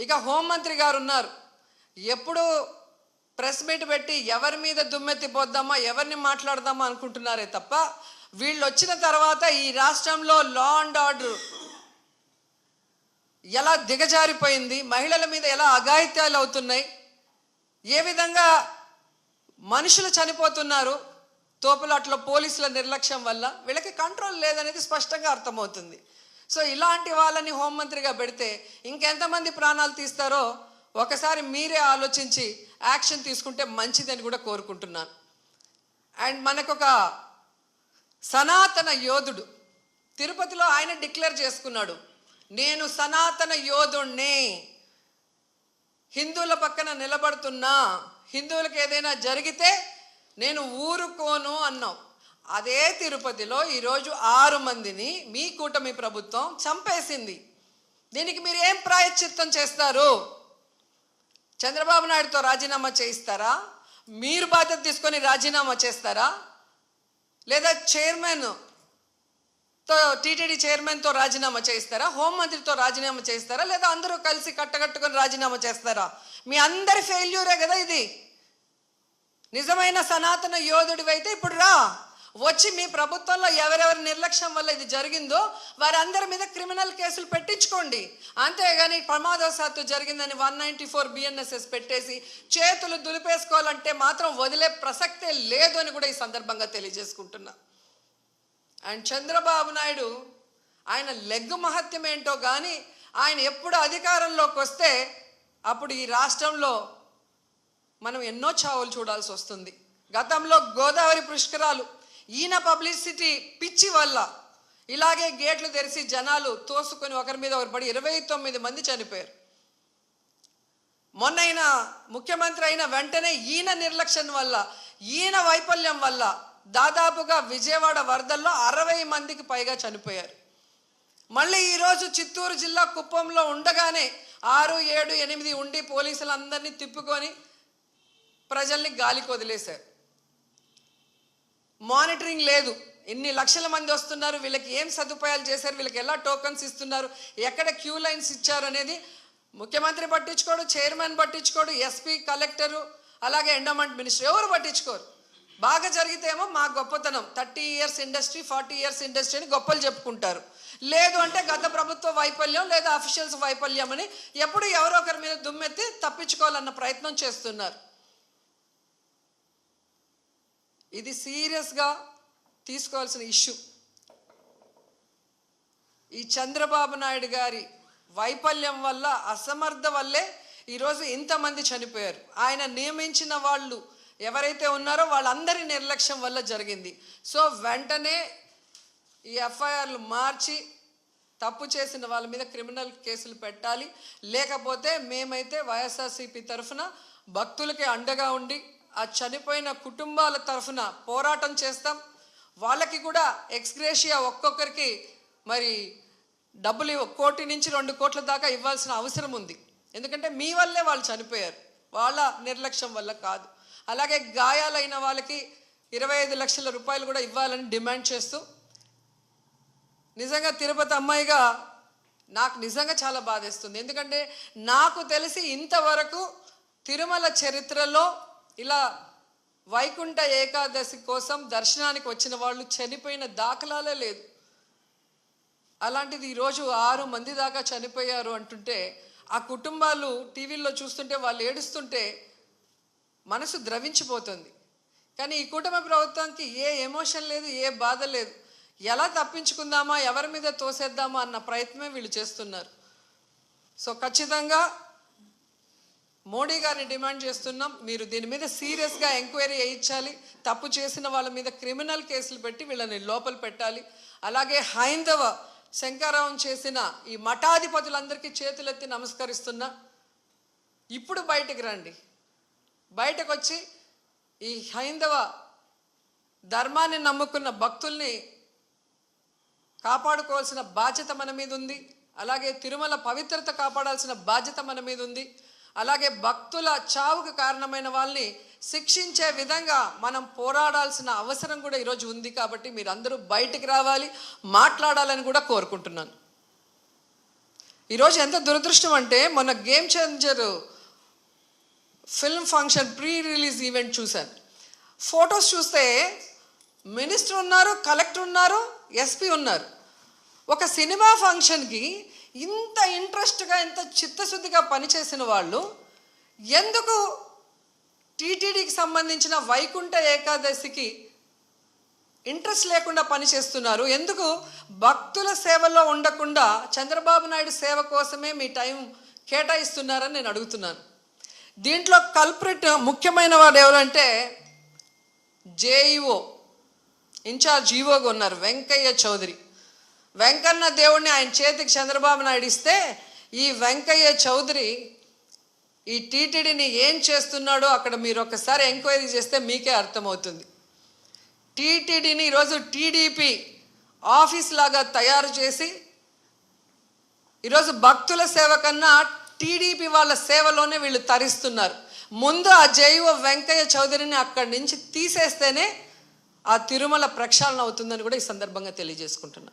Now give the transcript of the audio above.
ఇక హోంమంత్రి గారు ఉన్నారు. ఎప్పుడు ప్రెస్ మీట్ పెట్టి ఎవరి మీద దుమ్మెత్తిపోద్దామా, ఎవరిని మాట్లాడదామా అనుకుంటున్నారే తప్ప, వీళ్ళు వచ్చిన తర్వాత ఈ రాష్ట్రంలో లా అండ్ ఆర్డర్ ఎలా దిగజారిపోయింది, మహిళల మీద ఎలా అఘాయిత్యాలు అవుతున్నాయి, ఏ విధంగా మనుషులు చనిపోతున్నారు తోపులాట్లో పోలీసుల నిర్లక్ష్యం వల్ల, వీళ్ళకి కంట్రోల్ లేదనేది స్పష్టంగా అర్థమవుతుంది. సో ఇలాంటి వాళ్ళని హోంమంత్రిగా పెడితే ఇంకెంతమంది ప్రాణాలు తీస్తారో ఒకసారి మీరే ఆలోచించి యాక్షన్ తీసుకుంటే మంచిదని కూడా కోరుకుంటున్నాను. అండ్ మనకొక సనాతన యోధుడు తిరుపతిలో ఆయన డిక్లేర్ చేసుకున్నాడు, నేను సనాతన యోధుణ్ణి, హిందువుల పక్కన నిలబడుతున్నా, హిందువులకు ఏదైనా జరిగితే నేను ఊరుకోను అన్నావు. అదే తిరుపతిలో ఈరోజు 6 మందిని మీ కూటమి ప్రభుత్వం చంపేసింది. దీనికి మీరు ఏం ప్రాయశ్చిత్తం చేస్తారు? చంద్రబాబు నాయుడుతో రాజీనామా చేయిస్తారా? మీరు బాధ్యత తీసుకొని రాజీనామా చేస్తారా? లేదా టీటీడీ చైర్మన్తో రాజీనామా చేయిస్తారా? హోంమంత్రితో రాజీనామా చేయిస్తారా? లేదా అందరూ కలిసి కట్టగట్టుకొని రాజీనామా చేస్తారా? మీ అందరి ఫెయిల్యూరే కదా ఇది. నిజమైన సనాతన యోధుడివైతే ఇప్పుడు రా, వచ్చి మీ ప్రభుత్వంలో ఎవరెవరి నిర్లక్ష్యం వల్ల ఇది జరిగిందో వారందరి మీద క్రిమినల్ కేసులు పెట్టించుకోండి. అంతేగాని ప్రమాదవశాత్తు జరిగిందని 194 BNSS పెట్టేసి చేతులు దులిపేసుకోవాలంటే మాత్రం వదిలే ప్రసక్తే లేదు అని కూడా ఈ సందర్భంగా తెలియజేసుకుంటున్నా. అండ్ చంద్రబాబు నాయుడు ఆయన లెగ్గు మహత్యం ఏంటో కానీ ఆయన ఎప్పుడు అధికారంలోకి వస్తే అప్పుడు ఈ రాష్ట్రంలో మనం ఎన్నో చావులు చూడాల్సి వస్తుంది. గతంలో గోదావరి పుష్కరాలు ఈయన పబ్లిసిటీ పిచ్చి వల్ల ఇలాగే గేట్లు తెరిచి జనాలు తోసుకొని ఒకరి మీద ఒకరు పడి 29 మంది చనిపోయారు. మొన్న ముఖ్యమంత్రి అయిన వెంటనే ఈయన నిర్లక్ష్యం వల్ల, ఈయన వైఫల్యం వల్ల దాదాపుగా విజయవాడ వరదల్లో 60 మందికి పైగా చనిపోయారు. మళ్ళీ ఈరోజు చిత్తూరు జిల్లా కుప్పంలో ఉండగానే 6, 7, 8 ఉండి పోలీసులందరినీ తిప్పుకొని ప్రజల్ని గాలికి వదిలేశారు. మానిటరింగ్ లేదు. ఎన్ని లక్షల మంది వస్తున్నారు, వీళ్ళకి ఏం సదుపాయాలు చేశారు, వీళ్ళకి ఎలా టోకన్స్ ఇస్తున్నారు, ఎక్కడ క్యూ లైన్స్ ఇచ్చారు అనేది ముఖ్యమంత్రి పట్టించుకోడు, చైర్మన్ పట్టించుకోడు, ఎస్పీ, కలెక్టరు, అలాగే ఎండోమెంట్ మినిస్టర్ ఎవరు పట్టించుకోరు. బాగా జరిగితేమో మా గొప్పతనం 30 ఇయర్స్ ఇండస్ట్రీ, 40 ఇయర్స్ ఇండస్ట్రీ అని గొప్పలు చెప్పుకుంటారు. లేదు అంటే గత ప్రభుత్వ వైఫల్యం లేదా అఫీషియల్స్ వైఫల్యం అని ఎప్పుడు ఎవరో ఒకరి మీద దుమ్మెత్తి తప్పించుకోవాలన్న ప్రయత్నం చేస్తున్నారు. ఇది సీరియస్గా తీసుకోవాల్సిన ఇష్యూ. ఈ చంద్రబాబు నాయుడు గారి వైఫల్యం వల్ల, అసమర్థ వల్లే ఈరోజు ఇంతమంది చనిపోయారు. ఆయన నియమించిన వాళ్ళు ఎవరైతే ఉన్నారో వాళ్ళందరి నిర్లక్ష్యం వల్ల జరిగింది. సో వెంటనే ఈ ఎఫ్ఐఆర్లు మార్చి తప్పు చేసిన వాళ్ళ మీద క్రిమినల్ కేసులు పెట్టాలి. లేకపోతే మేమైతే వైఎస్ఆర్సీపీ తరఫున భక్తులకి అండగా ఉండి ఆ చనిపోయిన కుటుంబాల తరఫున పోరాటం చేస్తాం. వాళ్ళకి కూడా ఎక్స్గ్రేషియా ఒక్కొక్కరికి మరి డబ్బులు 1 కోటి నుంచి 2 కోట్ల దాకా ఇవ్వాల్సిన అవసరం ఉంది. ఎందుకంటే మీ వల్లే వాళ్ళు చనిపోయారు, వాళ్ళ నిర్లక్ష్యం వల్ల కాదు. అలాగే గాయాలైన వాళ్ళకి 25 లక్షల రూపాయలు కూడా ఇవ్వాలని డిమాండ్ చేస్తూ, నిజంగా తిరుపతి అమ్మాయిగా నాకు నిజంగా చాలా బాధేస్తుంది. ఎందుకంటే నాకు తెలిసి ఇంతవరకు తిరుమల చరిత్రలో ఇలా వైకుంఠ ఏకాదశి కోసం దర్శనానికి వచ్చిన వాళ్ళు చనిపోయిన దాఖలాలే లేదు. అలాంటిది ఈరోజు 6 మంది దాకా చనిపోయారు అంటుంటే ఆ కుటుంబాలు టీవీల్లో చూస్తుంటే వాళ్ళు ఏడుస్తుంటే మనసు ద్రవించిపోతుంది. కానీ ఈ కూటమి ప్రభుత్వానికి ఏ ఎమోషన్ లేదు, ఏ బాధ లేదు. ఎలా తప్పించుకుందామా, ఎవరి మీద తోసేద్దామా అన్న ప్రయత్నమే వీళ్ళు చేస్తున్నారు. సో ఖచ్చితంగా మోడీ గారిని డిమాండ్ చేస్తున్నాం, మీరు దీని మీద సీరియస్గా ఎంక్వైరీ చేయించాలి. తప్పు చేసిన వాళ్ళ మీద క్రిమినల్ కేసులు పెట్టి వీళ్ళని లోపల పెట్టాలి. అలాగే హైందవ శంకరావం చేసిన ఈ మఠాధిపతులందరికీ చేతులెత్తి నమస్కరిస్తున్నా, ఇప్పుడు బయటికి రండి. బయటకు వచ్చి ఈ హైందవ ధర్మాన్ని నమ్ముకున్న భక్తుల్ని కాపాడుకోవాల్సిన బాధ్యత మన మీద ఉంది. అలాగే తిరుమల పవిత్రత కాపాడాల్సిన బాధ్యత మన మీద ఉంది. అలాగే భక్తుల చావుకు కారణమైన వాళ్ళని శిక్షించే విధంగా మనం పోరాడాల్సిన అవసరం కూడా ఈరోజు ఉంది. కాబట్టి మీరందరూ బయటికి రావాలి, మాట్లాడాలని కూడా కోరుకుంటున్నాను. ఈరోజు ఎంత దురదృష్టం అంటే మొన్న game changer film function pre release event చూశాను. ఫొటోస్ చూస్తే మినిస్టర్ ఉన్నారు, కలెక్టర్ ఉన్నారు, ఎస్పీ ఉన్నారు. ఒక సినిమా ఫంక్షన్కి ఇంత ఇంట్రెస్ట్గా ఇంత చిత్తశుద్ధిగా పనిచేసిన వాళ్ళు ఎందుకు టీటీడీకి సంబంధించిన వైకుంఠ ఏకాదశికి ఇంట్రెస్ట్ లేకుండా పనిచేస్తున్నారు? ఎందుకు భక్తుల సేవలో ఉండకుండా చంద్రబాబు నాయుడు సేవ కోసమే మీ టైం కేటాయిస్తున్నారని నేను అడుగుతున్నాను. దీంట్లో కల్ప్రిట్ ముఖ్యమైన వాడు ఎవరంటే జేఈఓ ఇన్ఛార్జ్ ఈఓగా ఉన్నారు వెంకయ్య చౌదరి. వెంకన్న దేవుడిని ఆయన చేతికి చంద్రబాబు నాయుడు ఇస్తే ఈ వెంకయ్య చౌదరి ఈ టీటీడీని ఏం చేస్తున్నాడో అక్కడ మీరు ఒకసారి ఎంక్వైరీ చేస్తే మీకే అర్థమవుతుంది. టీటీడీని ఈరోజు టీడీపీ ఆఫీస్ లాగా తయారు చేసి ఈరోజు భక్తుల సేవ కన్నా టీడీపీ వాళ్ళ సేవలోనే వీళ్ళు తరిస్తున్నారు. ముందు ఆ జేఈఓ వెంకయ్య చౌదరిని అక్కడి నుంచి తీసేస్తేనే ఆ తిరుమల ప్రక్షాళన అవుతుందని కూడా ఈ సందర్భంగా తెలియజేసుకుంటున్నా.